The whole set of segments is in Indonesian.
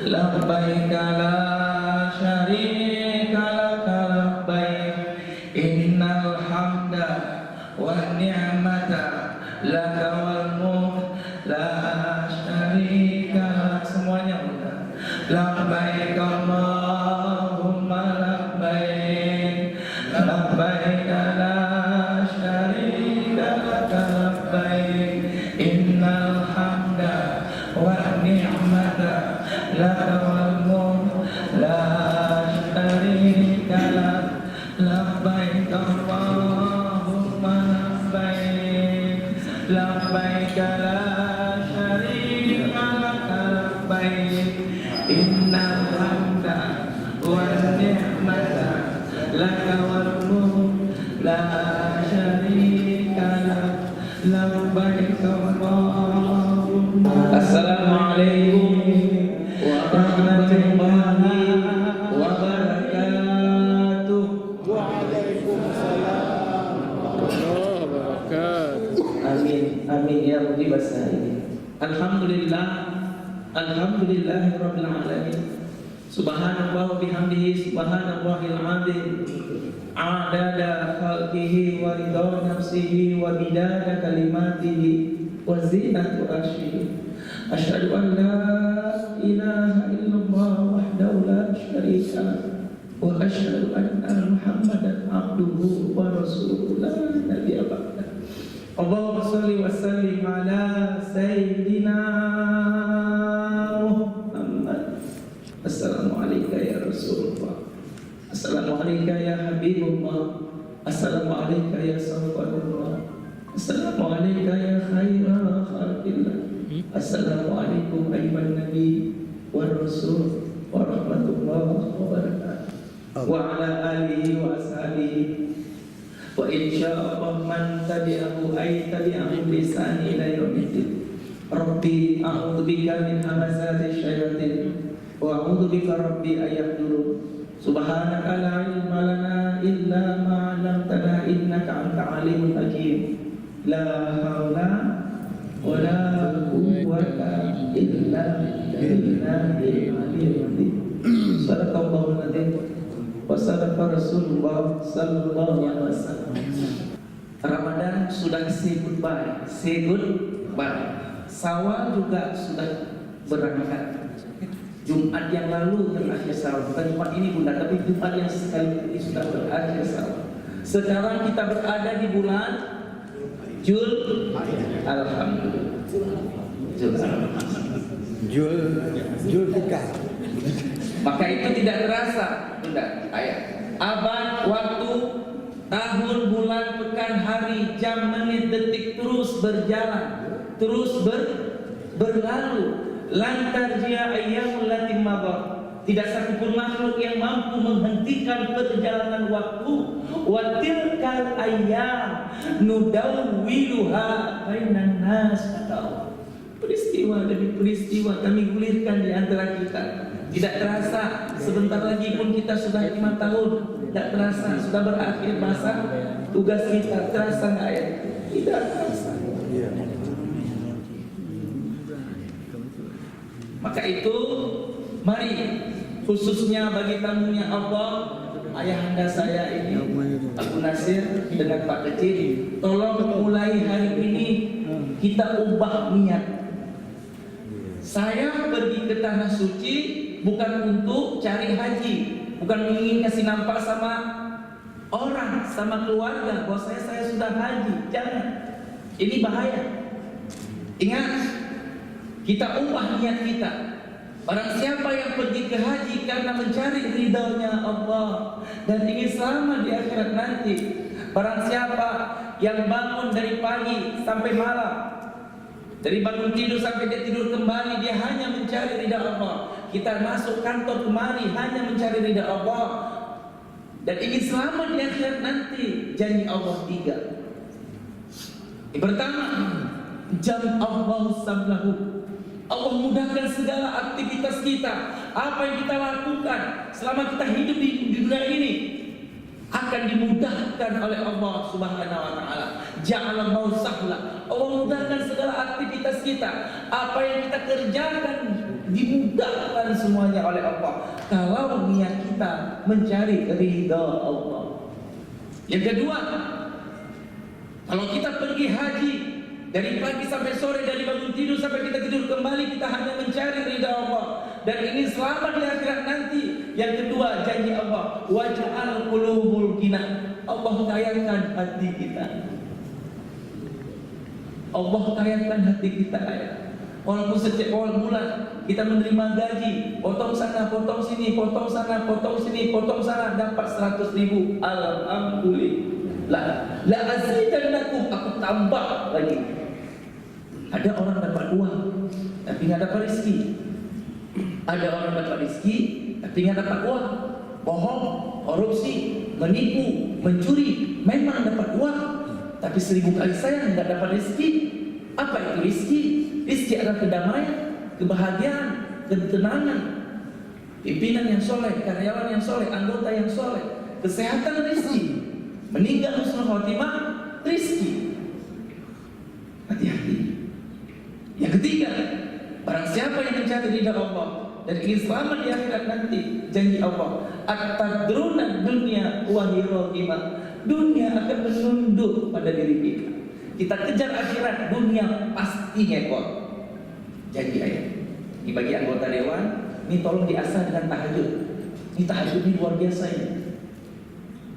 labbaik la syarika laka labbaik innal hamda wan ni'mata laka wal mulk la syarika lak. Semuanya udah. Labbaik Allahumma labbaik labbaik la syarika laka labbaik innal hamda wan ni'mata laka wal mulk la syarika lak. Labbaik Allahumma labbaik labbaik la syarika laka labbaik innal hamda wan ni'mata laka wal mulk la syarika lak. Labbaik Allahumma. Assalamualaikum warahmatullahi wabarakatuh. Waalaikumsalam warahmatullahi wabarakatuh. Amin amin ya rabbi basaini. Alhamdulillahirabbil alamin. Subhanallah wa bihamdihi subhanallahil azim. Adada khalqihi wa ridha nafsihi wa bidada kalimatihi wa zinatu arsyihi. Asyhadu an la ilaha illallah wahdahu la syarika lahu wa asyhadu anna Muhammadan abduhu wa rasuluhu la nabiyya ba'dah. Allahumma shalli wa sallim ala sayyidina Muhammad. Assalamu alayka ya Rasulullah. Assalamu alayka ya Habibullah. Assalamu alayka ya Sayyidullah. Assalamu alayka ya khairal khalqillah. Assalamu alaikum ayyuhan nabi wa rasul wa rahmatullahi wa barakatuh. Wa ala alihi wa ashabihi wa insyaallah man tabi'ahu ay tabi'ahu bisani ila yaumiddin. Rabbi a'udzu bika min hamazati syayatin wa a'udzu bika rabbi ayahdurun. Subhanaka la ilma lana illa ma 'allamtana innaka antal alimul hakim. La haula wa la quwwata illa billahil aliyyil azim. Sadaqallahul azim wa sadaqa Rasulullah sallallahu alaihi wasallam. Ramadan sudah say goodbye. Syawal juga sudah berangkat. Jumat yang lalu berakhir Syawal, bukan Jumat ini bunda, tapi Jumat yang sekali ini sudah berakhir Syawal. Sekarang kita berada di bulan Alhamdulillah. Zulfikar. Maka itu tidak terasa, bunda. Ayat. Abad, waktu, tahun, bulan, pekan, hari, jam, menit, detik terus berjalan, terus berlalu. Lantar jia ayyamul lati madha. Tidak satupun makhluk yang mampu menghentikan perjalanan waktu. Wa tilkal ayyam nudawwiluha bainan nas. Peristiwa demi peristiwa kami gulirkan di antara kita. Tidak terasa, sebentar lagi pun kita sudah 5 tahun. Tidak terasa, sudah berakhir masa tugas kita. Terasa nggak ya? Tidak terasa. Maka itu, mari khususnya bagi tamunya Allah, ayahanda saya ini, Abu Nasir dengan Pak Kecil, tolong mulai hari ini kita ubah niat. Saya pergi ke tanah suci bukan untuk cari haji, bukan ingin kasih nampak sama orang, sama keluarga bahwa saya sudah haji. Jangan, ini bahaya. Ingat, kita ubah niat kita. Barang siapa yang pergi ke haji karena mencari ridhonya Allah dan ingin selamat di akhirat nanti. Barang siapa yang bangun dari pagi sampai malam, dari bangun tidur sampai dia tidur kembali, dia hanya mencari ridha Allah. Kita masuk kantor kemari hanya mencari ridha Allah dan ingin selamat di akhirat nanti. Janji Allah 3. Yang pertama, jam Allah sablahu. Allah mudahkan segala aktivitas kita. Apa yang kita lakukan selama kita hidup di dunia ini akan dimudahkan oleh Allah Subhanahu wa taala. Ja'alallahu sahla. Allah mudahkan segala aktivitas kita. Apa yang kita kerjakan dimudahkan semuanya oleh Allah kalau niat kita mencari ridha Allah. Yang kedua, kalau kita pergi haji dari pagi sampai sore, dari bangun tidur sampai kita tidur kembali, kita hanya mencari ridha Allah, dan ini selamat di akhirat nanti. Yang kedua, janji Allah, waj'al qulubul ghina. Allah kayakan hati kita. Allah kayakan hati kita, ya. Walaupun setiap awal bulan kita menerima gaji, potong sana, potong sini, potong sana, potong sini, potong sana, dapat 100.000, alhamdulillah. La azidannakum, aku tambah lagi. Ada orang dapat uang tapi nggak dapat rezeki. Ada orang dapat rezeki tapi nggak dapat uang. Bohong, korupsi, menipu, mencuri, memang dapat uang, tapi 1000 kali sayang nggak dapat rezeki. Apa itu rezeki? Rezeki adalah kedamaian, kebahagiaan, ketenangan, pimpinan yang soleh, karyawan yang soleh, anggota yang soleh, kesehatan rezeki, meninggal husnul khotimah rezeki. Hati-hati. Yang ketiga, barang siapa yang mencari ridha Allah dan ingin selamat di akhirat nanti, janji Allah, at-tadruna dunya wa hiya. Dunia akan menunduk pada diri kita. Kita kejar akhirat, dunia pasti ngekor. Janji ayat. Ini bagi anggota dewan, ini tolong diasah dengan tahajud. Ini tahajud ini luar biasa ya.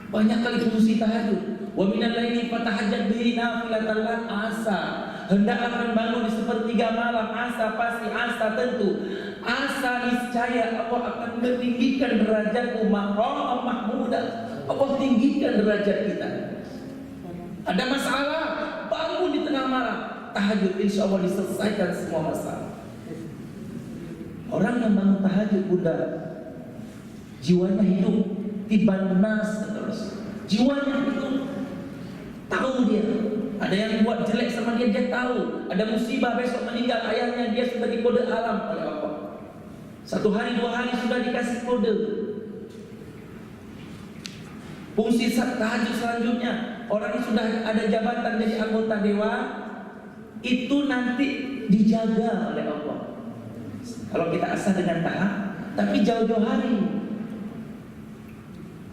Banyak kali fungsi tahajud. Wa minal laili fatahajjat bihi nafilatan lak, asa. Hendak akan bangun di sepertiga malam, asa pasti, asa tentu. Asa niscaya Allah akan meninggikan derajatmu, maqam mahmudah. Allah tinggikan derajat kita. Ada masalah, bangun di tengah malam, tahajud, insya Allah diselesaikan semua masalah. Orang yang bangun tahajud udah jiwanya hidup, tibanas terus. Jiwanya hidup, tahu dia. Ada yang buat jelek sama dia, dia tahu. Ada musibah besok meninggal ayahnya, dia sudah dikode alam oleh Allah. 1 hari 2 hari sudah dikasih kode. Fungsi tahajud selanjutnya, orang yang sudah ada jabatan jadi anggota dewan, itu nanti dijaga oleh Allah. Kalau kita asah dengan tahap, tapi jauh-jauh hari,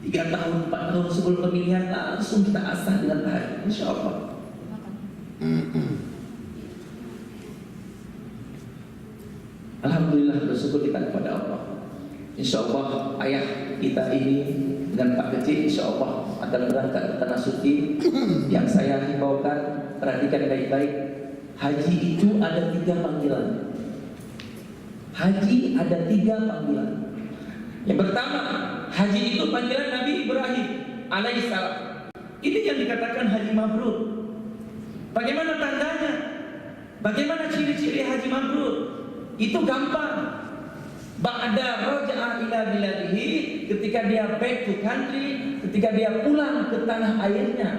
3 tahun, 4 tahun sebelum pemilihan, langsung kita asah dengan tahajud, insya Allah. Alhamdulillah, bersyukur kita kepada Allah. Insya Allah ayah kita ini dengan Pak Kecil insya Allah akan berangkat ke Tanah Suci. Yang saya himbaukan, perhatikan baik-baik. Haji itu ada 3 panggilan. Haji ada 3 panggilan. Yang pertama, haji itu panggilan Nabi Ibrahim alaihissalam. Ini yang dikatakan haji mabrur. Bagaimana tandanya? Bagaimana ciri-ciri haji mabrur? Itu gampang. Ba'da raja'a ila biladihi, ketika dia back to country, ketika dia pulang ke tanah airnya.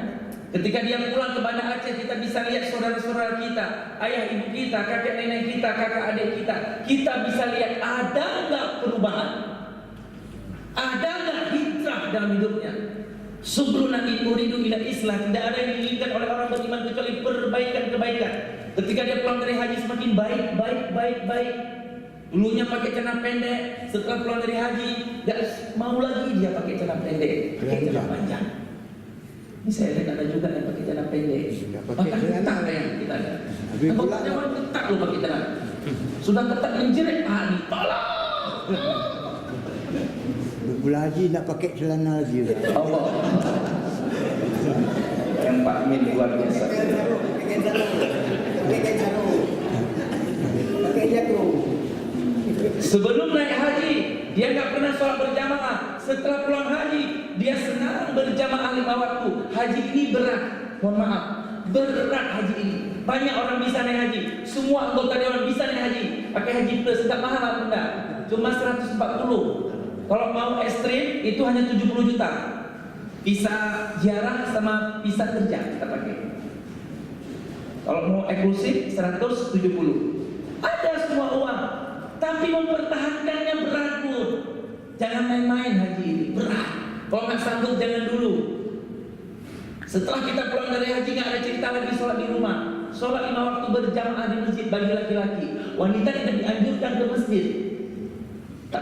Ketika dia pulang ke Banda Aceh, kita bisa lihat saudara-saudara kita, ayah ibu kita, kakek nenek kita, kakak adik kita. Kita bisa lihat ada enggak perubahan? Ada enggak hijrah dalam hidupnya? Sebelum nanti uridu ila Islam, tidak ada yang diinginkan oleh orang beriman kecuali perbaikan-kebaikan. Ketika dia pulang dari haji semakin baik. Dulunya pakai celana pendek, setelah pulang dari haji tidak mau lagi dia pakai celana pendek, pakai celana panjang. Ini saya lihat ada juga yang pakai celana pendek. Bahkan ketat yang kita ada. Kalau zaman ketat loh pakai celana. Sudah ketat menjerit, ditolak. Berbulan haji nak pakai celana lagi. Allah. Yang Pak Min luar biasa. Sebelum naik haji, dia nggak pernah sholat berjamaah. Setelah pulang haji, dia senang berjamaah 5 waktu. Haji ini berat, mohon maaf, berat haji ini. Banyak orang bisa naik haji. Semua anggota dewan bisa naik haji. Pakai haji plus, nggak mahal apa enggak? Cuma 140. Kalau mau ekstrim itu hanya 70 juta. Visa ziarah sama visa kerja kita pakai. Kalau mau eksklusif 170. Ada semua uang. Tapi mempertahankannya berat pun. Jangan main-main haji ini, berat. Kalau nggak sanggup jangan dulu. Setelah kita pulang dari haji nggak ada cerita lagi sholat di rumah. Sholat 5 waktu berjamaah di masjid bagi laki-laki. Wanita tidak dianjurkan ke masjid.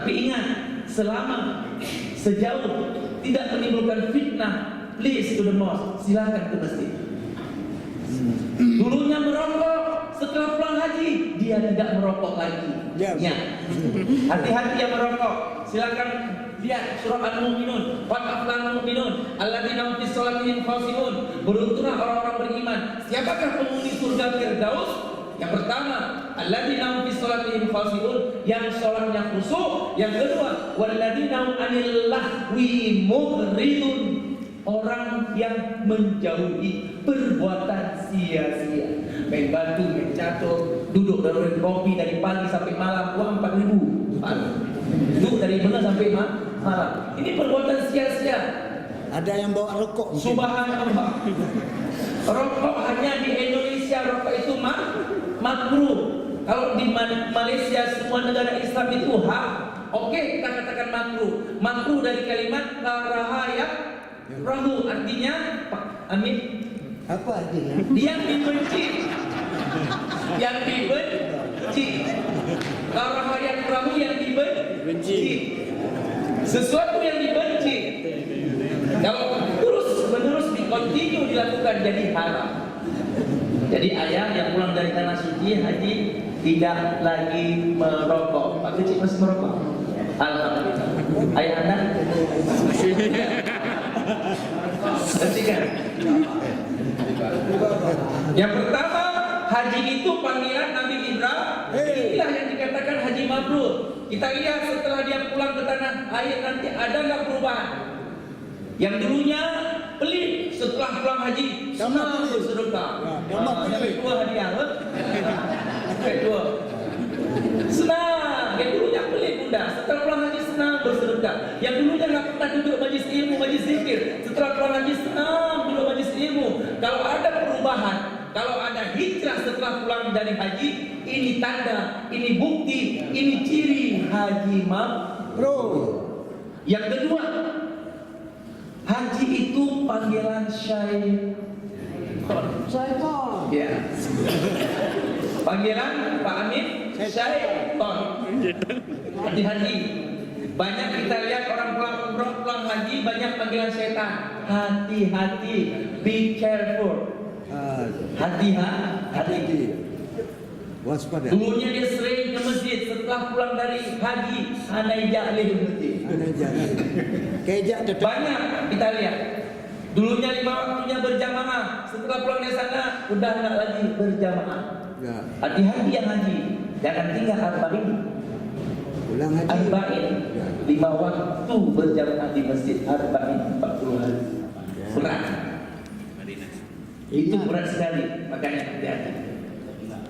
Tapi ingat, selama sejauh tidak menimbulkan fitnah, please to the mosque, silakan ke masjid. Dulunya merokok, setelah pulang haji dia tidak merokok lagi. Ya. Hati-hati yang merokok. Silakan lihat surah Al-Mu'minun. Qad aflahal mu'minun alladzina hum fi sholatihim khashi'un. Beruntunglah orang-orang beriman. Siapakah penghuni surga Firdaus? Yang pertama, alladzina hum fi sholatihim khashi'un, yang sholatnya khusyuk. Yang kedua, walladzina hum 'anil lahwi mughridun, orang yang menjauhi perbuatan sia-sia. Main batu, main catur, duduk dalam kopi dari pagi sampai malam, uang 4.000. Duduk dari benar sampai malam. Ini perbuatan sia-sia. Ada yang bawa rokok. Subhanallah. Rokok hanya di Indonesia, rokok itu makruh. Kalau di Malaysia, semua negara Islam itu hak. Oke, kita katakan makruh. Makruh dari kalimat karahaya rahu, artinya amin. Apa artinya? Yang dibenci. Yang dibenci. Karahaya rahu yang dibenci. Sesuatu yang dibenci. Kalau terus-menerus continue dilakukan jadi haram. Jadi ayah yang pulang dari tanah suci haji tidak lagi merokok. Pak kecil masih merokok? Alhamdulillah. Ayah anda? Ketiga. Yang pertama, haji itu panggilan Nabi Ibrahim. Inilah yang dikatakan haji mabrur. Kita lihat setelah dia pulang ke tanah air nanti ada nggak perubahan? Yang dulunya pelit, setelah pulang haji senang bersedekah. Yang kedua hadiah, yang kedua senang. Yang dulunya pelit bunda, setelah pulang haji senang bersedekah. Yang dulunya nggak pernah duduk majlis ilmu, majlis zikir, setelah pulang haji senang duduk majlis ilmu. Kalau ada perubahan, kalau ada hijrah setelah pulang dari haji, ini tanda, ini bukti, ini ciri haji mabrur. Yang kedua, haji itu panggilan syaitan. Ya. Panggilan Pak Amin, syaitan. Hati-hati. Banyak kita lihat orang pulang umroh, pulang haji banyak panggilan syaitan. Hati-hati. Be careful. Hati-hati. Waspada. Dulunya dia sering ke masjid, setelah pulang dari haji, anai jalih ke masjid. Kejak tetap. Banyak kita lihat. Dulunya 5 waktunya berjamaah, setelah pulang dari sana udah nggak lagi berjamaah. Ya. Hati-hati yang haji, jangan tinggal arba'in. Pulang haji. Arba'in, 5 waktu berjamaah di masjid, arba'in 40 hari. Berat. Itu berat sekali, makanya hati-hati.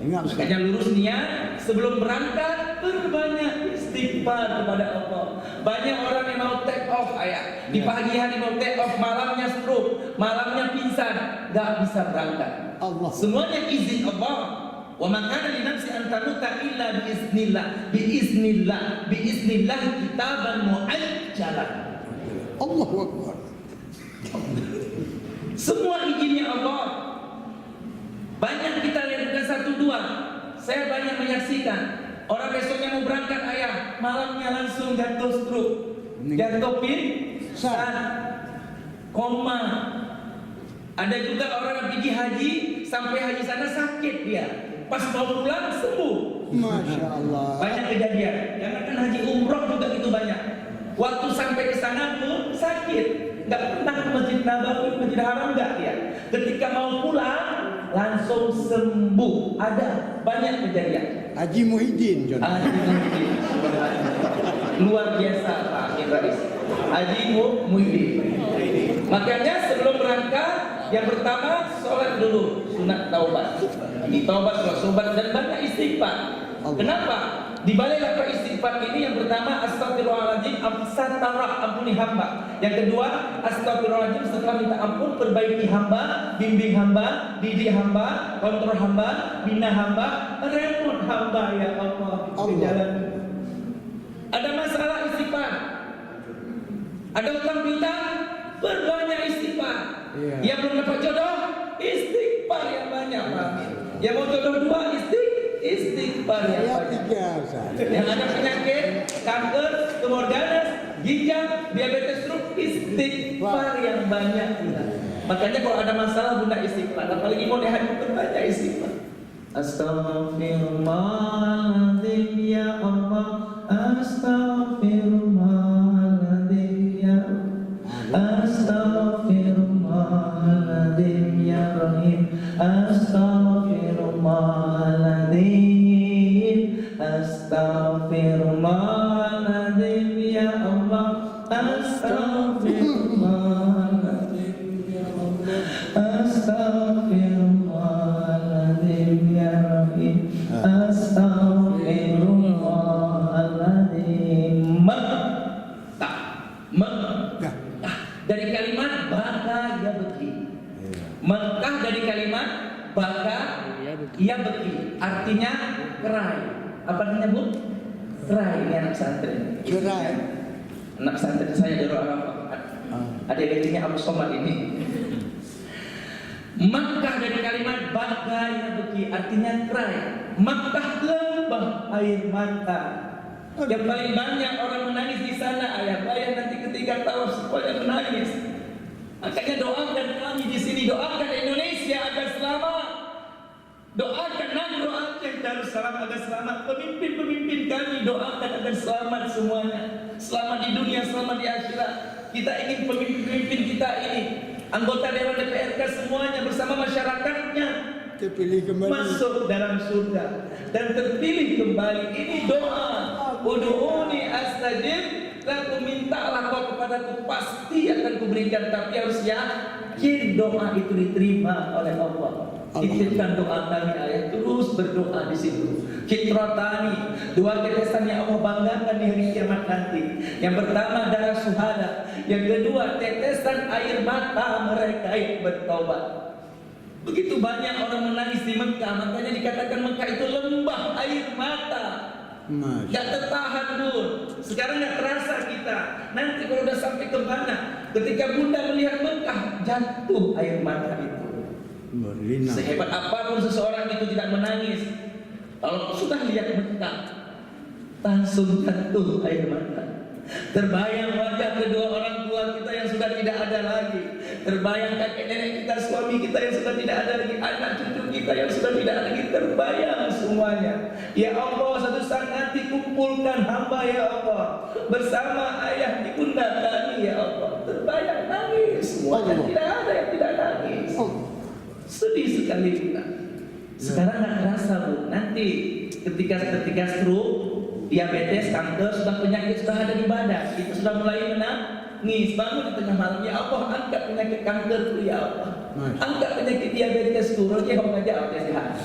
Ingat, Makanya lurus niat sebelum berangkat, berbanyak istighfar kepada Allah. Banyak orang yang mau take off ayah. Di pagi hari mau take off, malamnya stroke, malamnya pingsan, nggak bisa berangkat. Allah. Semuanya izin Allah. Wa ma kana li nafsi an tamuta illa biiznillah kitaban muajjalan. Allahu Akbar. Semua izinnya Allah. Banyak kita lihat bukan 1-2. Saya banyak menyaksikan orang besoknya mau berangkat ayah, malamnya langsung jatuh stroke, jatuh pingsan, koma. Ada juga orang yang pergi haji sampai haji sana sakit dia, pas mau pulang sembuh. Masya Allah. Banyak kejadian. Jangankan haji umroh juga itu banyak. Waktu sampai di sana pun sakit, nggak pernah ke Masjid Nabawi, Masjid Haram nggak dia. Ketika mau pulang langsung sembuh. Ada banyak kejadian. Haji Muhyiddin, John. Haji Muhyiddin. Luar biasa Pak Amin Rais. Haji Muhyiddin. Makanya sebelum berangkat, yang pertama sholat dulu, sunat taubat. Ini taubat, sholat dan banyak istighfar. Kenapa? Di balik apa istighfar ini, yang pertama astagfirullahaladzim, satarah, ampuni hamba. Yang kedua astagfirullahaladzim, setelah minta ampun perbaiki hamba, bimbing hamba, didik hamba, kontrol hamba, bina hamba, repot hamba ya Allah. Allah. Ada masalah istighfar, ada utang piutang, berbanyak istighfar. Yang belum dapat jodoh, istighfar yang banyak Pak. Yang mau jodoh 2, istighfar yang banyak. Yang ada penyakit, kanker, Istighfar yang banyak, Bunda. Makanya kalau ada masalah Bunda istighfar, apalagi mau dihadap banyak istighfar. Astaghfirullahaladzim ya Allah, astaghfirullahaladzim ya Allah, astaghfirullahaladzim ya Rahim, astaghfirullahaladzim, astaghfirullahaladzim ya Allah, astaghfirullahaladzim ya Allah, astaghfirullahaladzim ya Rahim, astaghfirullahaladzim. Mekah dari kalimat baka ya beki. Mekah dari kalimat baka ya beki, artinya kerai. Apa artinya, Bu? Kerai. Ini anak santri. Cerai. Anak santri saya dari Arafah. Ada yang Abu Somad ini. Makkah dari kalimat baka ya beki, artinya kerai. Makkah lembah air mata. Yang paling banyak orang menangis di sana, ayah nanti ketika tawaf semuanya menangis. Makanya doakan kami di sini, doakan Indonesia agar selamat. Doakan Nagro Aceh Darussalam agar selamat. Pemimpin-pemimpin kami doakan agar selamat semuanya. Selamat di dunia, selamat di akhirat. Kita ingin pemimpin-pemimpin kita ini, anggota Dewan DPRK semuanya bersama masyarakatnya Terpilih kembali. masuk dalam surga dan terpilih kembali. Ini doa. Ud'uni astajib lakum, mintalah kau kepadaku pasti akan kuberikan, tapi harus yakin doa itu diterima oleh Allah. Titipkan doa kami ayat, terus berdoa di situ. Kitratani, dua tetesan yang Allah banggakan di hari kiamat nanti. Yang pertama darah syuhada, yang kedua tetesan air mata mereka yang bertaubat. Begitu banyak orang menangis di Mekah, makanya dikatakan Mekah itu lembah air mata. Gak tertahan, Bun. Sekarang gak terasa kita. Nanti kalau udah sampai ke mana, ketika Bunda melihat Mekah, jatuh air mata itu. Sehebat apapun seseorang itu tidak menangis, kalau sudah lihat Mekah, langsung jatuh air mata. Terbayang wajah kedua orang tua kita yang sudah tidak ada lagi. Terbayang kakek nenek kita, suami kita yang sudah tidak ada lagi, anak cucu kita yang sudah tidak ada lagi. Terbayang semuanya. Ya Allah, satu saat nanti kumpulkan hamba ya Allah bersama ayah di bunda kami ya Allah. Terbayang nangis semuanya. Tidak ada yang tidak nangis. Sedih sekali kita. Sekarang nggak terasa, Bu. Nanti ketika stroke, diabetes, kanker, sudah penyakit sudah ada di badan, kita sudah mulai menangis. Bangun di tengah malam, ya Allah angkat penyakit kanker ya Allah, angkat penyakit diabetes turun ya Allah, aja Allah sehat.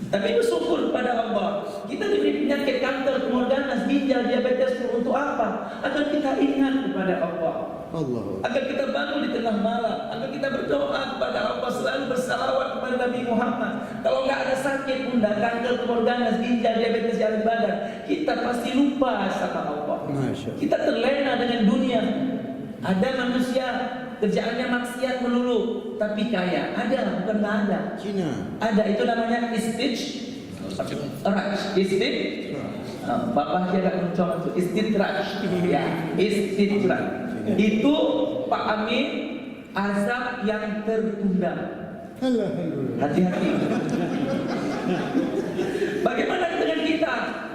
Tapi bersyukur pada Allah, kita diberi penyakit kanker, tumor ganas, ginjal, diabetes untuk apa? Agar kita ingat kepada Allah. Agar kita bangun di tengah malam, agar kita berdoa kepada Allah, selalu bersalawat kepada Nabi Muhammad. Kalau nggak ada sakit, Bunda, kanker, tumor ganas, ginjal, diabetes yang di badan, kita pasti lupa sama Allah. Kita terlena dengan dunia. Ada manusia kerjaannya maksiat melulu, tapi kaya. Ada, bukan nggak ada. Ada, itu namanya istidraj. Bapak dia agak mencoba itu istidraj. Ya, istidraj. Itu Pak Amin, azab yang tertunda. Hati-hati. Bagaimana dengan kita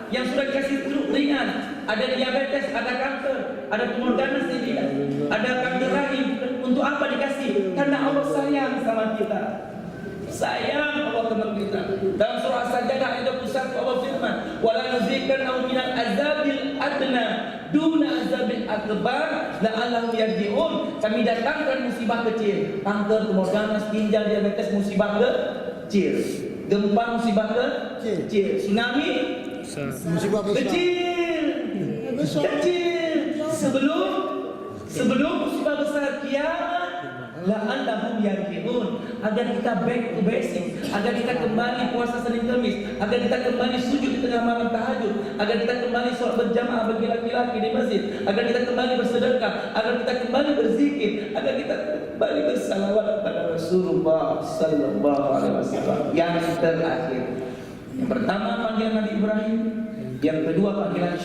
yang sudah dikasih ringan, ada diabetes, ada kanker, ada tumor ganas di dia, ada kanker rahim? Untuk apa dikasih? Karena Allah sayang sama kita. Sayang Allah teman kita. Dalam surah As-Sajdah ayat 21 Allah firman, "Wala nuzikannahu minal azabil adna duna azabil akbar la'allahum yarji'un." Kami datangkan musibah kecil, kanker, tumor ganas, ginjal, diabetes, musibah kecil. Gempa, musibah kecil. Tsunami, musibah besar. Kecil. Sebelum musibah besar kiamat, la'allahum yarji'un, agar kita back to basic, agar kita kembali puasa Senin Kamis, agar kita kembali sujud di tengah malam tahajud, agar kita kembali sholat berjamaah bagi laki-laki di masjid, agar kita kembali bersedekah, agar kita kembali berzikir, agar kita kembali bersalawat kepada Rasulullah sallallahu alaihi wasallam. Yang terakhir, yang pertama panggilan Nabi Ibrahim, yang kedua panggilan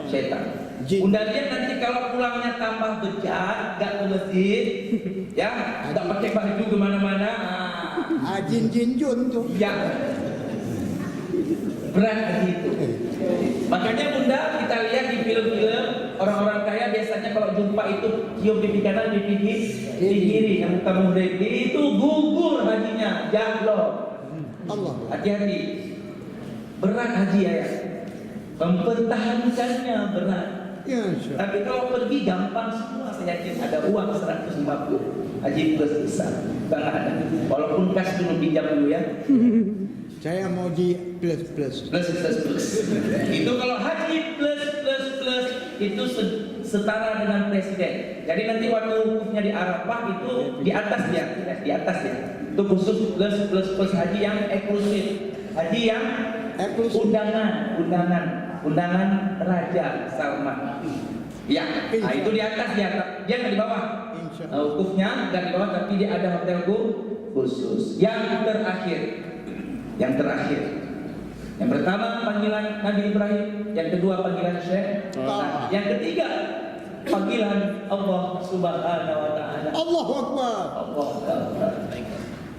syaitan. Jin. Bunda lihat nanti kalau pulangnya tambah bejat, gak ke masjid, ya, gak pakai baju kemana-mana. Jin Jun tuh. Ya, berat haji itu. Makanya Bunda kita lihat di film-film orang-orang kaya biasanya kalau jumpa itu cium pipi kanan, pipi kiri, yang muka muda itu gugur hajinya, jatuh. Allah. Hati-hati, berat haji ya, mempertahankannya berat. Ya, Syekh. Tapi kalau pergi gampang semua, saya yakin ada uang 150 haji plus besar, bang ada. Walaupun kas dulu pinjam dulu ya. Saya mau di plus. Plus. Itu kalau haji plus itu setara dengan presiden. Jadi nanti waktu wukufnya di Arafah itu di atas ya. Itu khusus plus haji yang eksklusif. Haji yang Eksklusif. undangan Raja Salman. Ya, nah itu di atas dia nggak di bawah. Insya Wukufnya nggak di bawah, tapi dia ada hotel khusus. Yang terakhir. Yang pertama panggilan Nabi Ibrahim, yang kedua panggilan Syekh, yang ketiga panggilan Allah Subhanahu wa taala. Allahu Akbar. Allah Akbar.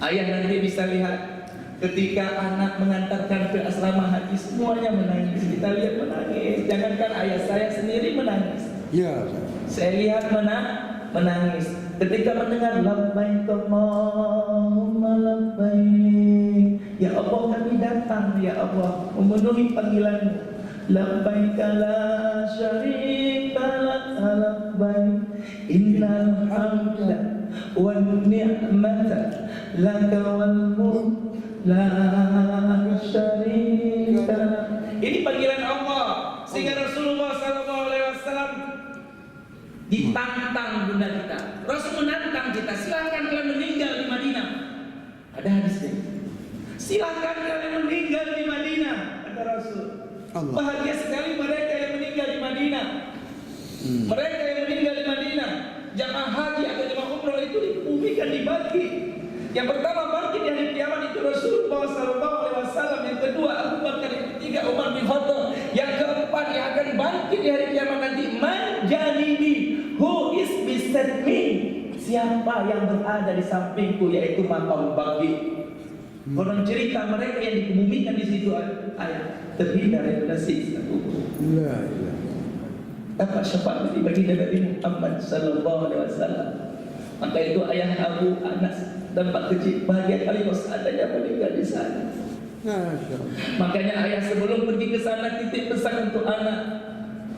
Ayah nanti bisa lihat ketika anak mengantarkan ke asrama haji semuanya menangis. Kita lihat menangis. Jangankan ayah saya sendiri menangis. Ya. Saya lihat menangis ketika mendengar labbaik Allahumma labbaik. Ya Allah, kami datang ya Allah memenuhi panggilan-Mu. Labbaik la syarika lak labbaik innal hamda wan ni'mata laka wal mulk la syarika lak. Ini panggilan Allah sehingga Rasulullah SAW ditantang bunda kita. Rasul menantang kita, silakan kalian meninggal di Madinah. Ada hadisnya. Silakan kalian meninggal di Madinah, kata Rasul. Allah. Bahagia sekali mereka yang meninggal di Madinah. Mereka yang meninggal di Madinah, jamaah haji atau jamaah umroh itu dibumikan, dibagi. Yang pertama bangkit di hari kiamat itu Rasulullah SAW. Yang kedua Abu Bakar, yang ketiga Umar bin Khattab. Yang keempat yang akan bangkit di hari kiamat nanti manjanibi, who is beside me, siapa yang berada di sampingku, yaitu maqam bagi. Orang cerita mereka yang dikebumikan di situ ayat terhindar dari siksa kubur. Ya. Dapat syafaat dari baginda Nabi Muhammad sallallahu alaihi wasallam. Maka itu ayah Abu Anas dan Pak Kecil bahagia kali kalau seandainya meninggal di sana. Makanya ayah sebelum pergi ke sana titip pesan untuk anak,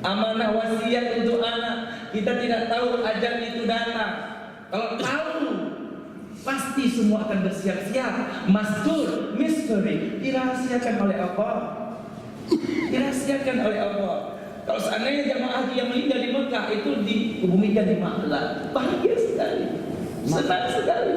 amanah wasiat untuk anak. Kita tidak tahu ajal itu datang. Kalau tahu pasti semua akan bersiap-siap. Mastur, misteri dirahasiakan oleh Allah. Dirahasiakan oleh Allah. Kalau seandainya jamaah haji yang meninggal di Mekah itu dikebumikan di Maklah, bahagia sekali, senang sekali.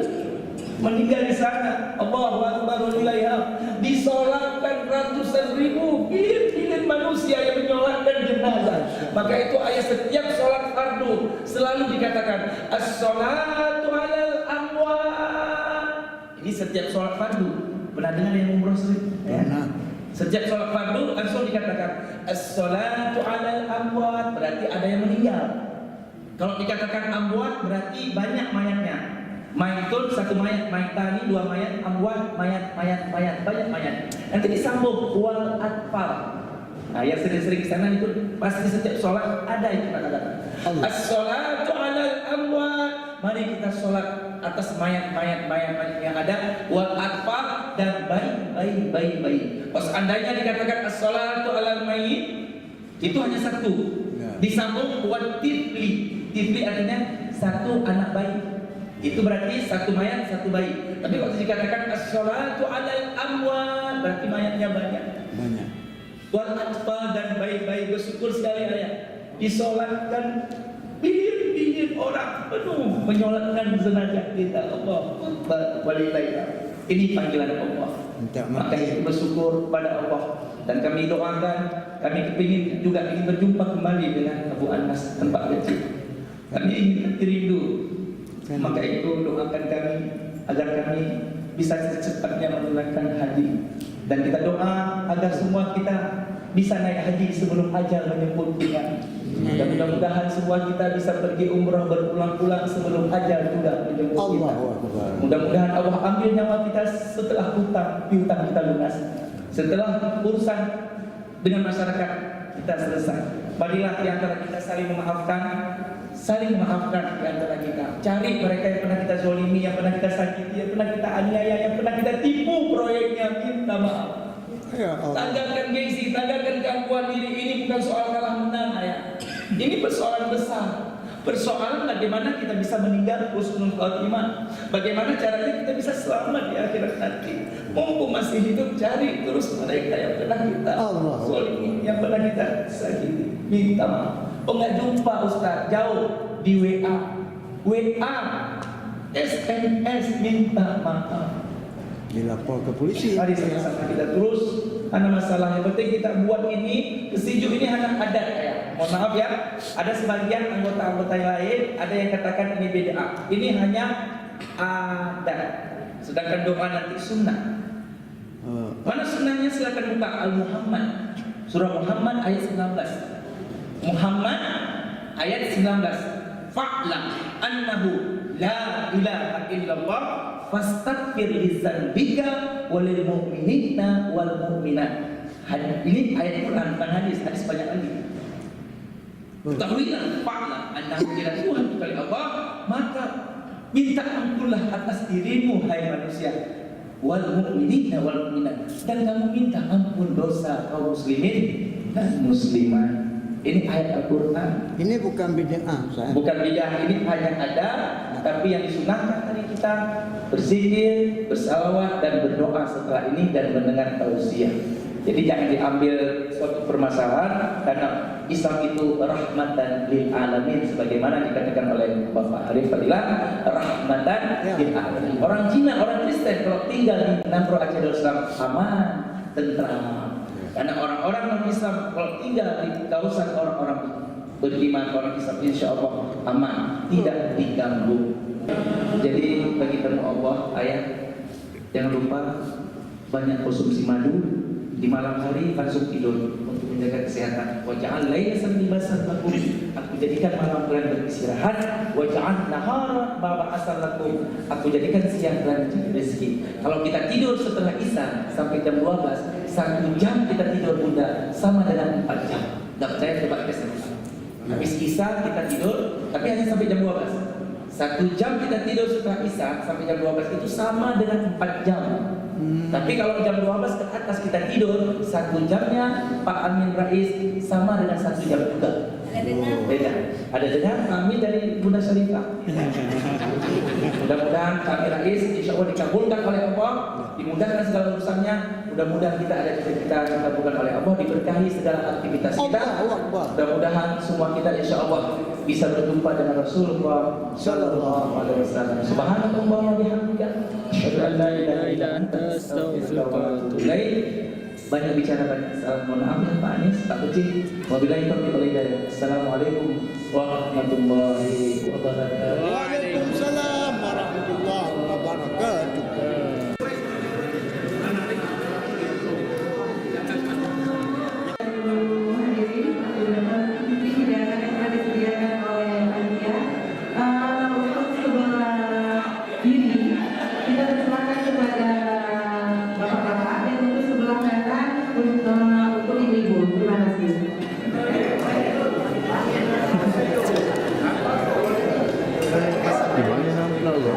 Meninggal di sana, Allahu Akbar walillah, disolatkan ratusan ribu bilion manusia yang menyolatkan jenazah. Maka itu ayat setiap solat fardu selalu dikatakan as-salatu alal amwat. Ini setiap solat fardu. Pernah dengar yang umroh sering? Pernah. Setiap solat fardu langsung dikatakan as-salatu alal amwat, berarti ada yang meninggal. Kalau dikatakan amwat berarti banyak mayatnya. Mayatun satu mayat, mayatani dua mayat, amwat mayat, banyak mayat. Nanti disambung wal atfal. Nah, yang sering-sering ke sana itu pasti setiap sholat ada itu kata-kata. As-sholatu alal amwat. Mari kita sholat atas mayat yang ada, wal atfal dan bayi. Pas seandainya dikatakan as-sholatu alal mayyit, itu hanya satu. Disambung wal tifli artinya satu anak bayi. Itu berarti satu mayat, satu bayi. Tapi waktu dikatakan as-sholatu alal amwat, berarti mayatnya banyak. Wal atfal dan bayi-bayi. Bersyukur sekali ayah, disolatkan bilion orang penuh menyolatkan jenazah kita. Allah walillah. Ini panggilan Allah. Maka itu bersyukur pada Allah. Dan kami doakan, kami ingin berjumpa kembali dengan Abu Anas tempat kecil. Kami ingin rindu. Maka itu doakan kami agar kami bisa secepatnya menunaikan haji. Dan kita doa agar semua kita bisa naik haji sebelum ajal menjemput kita. Dan mudah-mudahan semua kita bisa pergi umrah berulang-ulang sebelum ajal juga menjemput kita. Allahu Akbar. Mudah-mudahan Allah ambil nyawa kita setelah piutang kita lunas. Setelah urusan dengan masyarakat kita selesai. Marilah di antara kita saling memaafkan di antara kita. Cari mereka yang pernah kita zolimi, yang pernah kita sakiti, yang pernah kita aniaya, yang pernah kita tipu proyeknya, minta maaf. Ya Allah. Tanggalkan gengsi, tanggalkan keangkuhan diri. Ini bukan soal kalah menang, ayah. Ini persoalan besar. Persoalan bagaimana kita bisa meninggal husnul khotimah. Bagaimana caranya kita bisa selamat di akhirat nanti. Mumpung masih hidup, cari terus mereka yang pernah kita zalimi, yang pernah kita sakiti. Minta maaf. Oh nggak jumpa Ustaz, jauh di WA, SMS minta maaf. Dilapor ke polisi. Mari sama-sama kita terus. Karena masalah yang penting kita buat ini, kesejuk ini hanya adat ya. Mohon maaf ya, ada sebagian anggota-anggota yang lain ada yang katakan ini bid'ah. Ini hanya adat. Sedangkan doa nanti sunnah. Mana sunnahnya? Silakan buka Al-Muhammad, surah Muhammad ayat 19. Muhammad ayat 19. Fa'lam annahu la ilaha illallah fastaghfir li dzambika walil mu'minina wal mu'minat. Ini ayat Quran, bukan hadis banyak lagi. Ketahuilah, fa'lam annahu la Tuhan kecuali Allah, maka minta ampunlah atas dirimu hai manusia, wal mu'minina wal mu'minat, dan kamu minta ampun dosa kaum muslimin dan muslimat. Ini ayat Al-Quran. Ini bukan bid'ah, saya. Bukan bid'ah, ini hanya ada, tapi yang disunahkan tadi kita berzikir, bersalawat dan berdoa setelah ini dan mendengar tausiah. Jadi jangan diambil suatu permasalahan, karena Islam itu rahmatan lil alamin, sebagaimana dikatakan oleh Bapak Arif Fadilah, rahmatan lil alamin. Orang Cina, orang Kristen kalau tinggal di Nangro Aceh Darussalam aman, tentram. Karena orang-orang non-Islam kalau tinggal di kawasan orang-orang beriman, orang Islam insya Allah aman, tidak diganggu. Jadi bagi tamu Allah, ayah jangan lupa banyak konsumsi madu di malam hari, langsung tidur untuk menjaga kesehatan. Waja'al laila libasan lakum, aku jadikan malam kalian beristirahat. Waja'al nahara mab'asan lakum, aku jadikan siang kalian mencari rezeki. Kalau kita tidur setelah Isya sampai jam 12, 1 jam kita tidur bunda sama dengan 4 jam. Tidak percaya coba tes. Habis Isya kita tidur, tapi hanya sampai jam 12. 1 jam kita tidur setelah Isya sampai jam 12 itu sama dengan 4 jam. Tapi kalau jam 12 ke atas kita tidur, 1 jamnya Pak Amin Rais sama dengan 1 jam juga. Beda. Ada dengar kami dari Bunda Syarifah. Mudah-mudahan kami Rais insya Allah dikabulkan oleh Allah, dimudahkan segala urusannya. Mudah-mudahan kita ada cita-cita dikabulkan oleh Allah, diberkahi segala aktivitas kita. Mudah-mudahan semua kita insya Allah bisa berjumpa dengan Rasulullah Sallallahu Alaihi Wasallam. Subhanallah wa bihamdika, asyhadu an la ilaha illa anta, astaghfiruka wa atubu ilaik. Banyak bicara, banyak salah. Mohon maaf ya Pak Anies, Pak Kecil. Wabillahi taufiq wal hidayah. Assalamualaikum warahmatullahi wabarakatuh. Waalaikumsalam warahmatullahi wabarakatuh. Gimana namanya lo?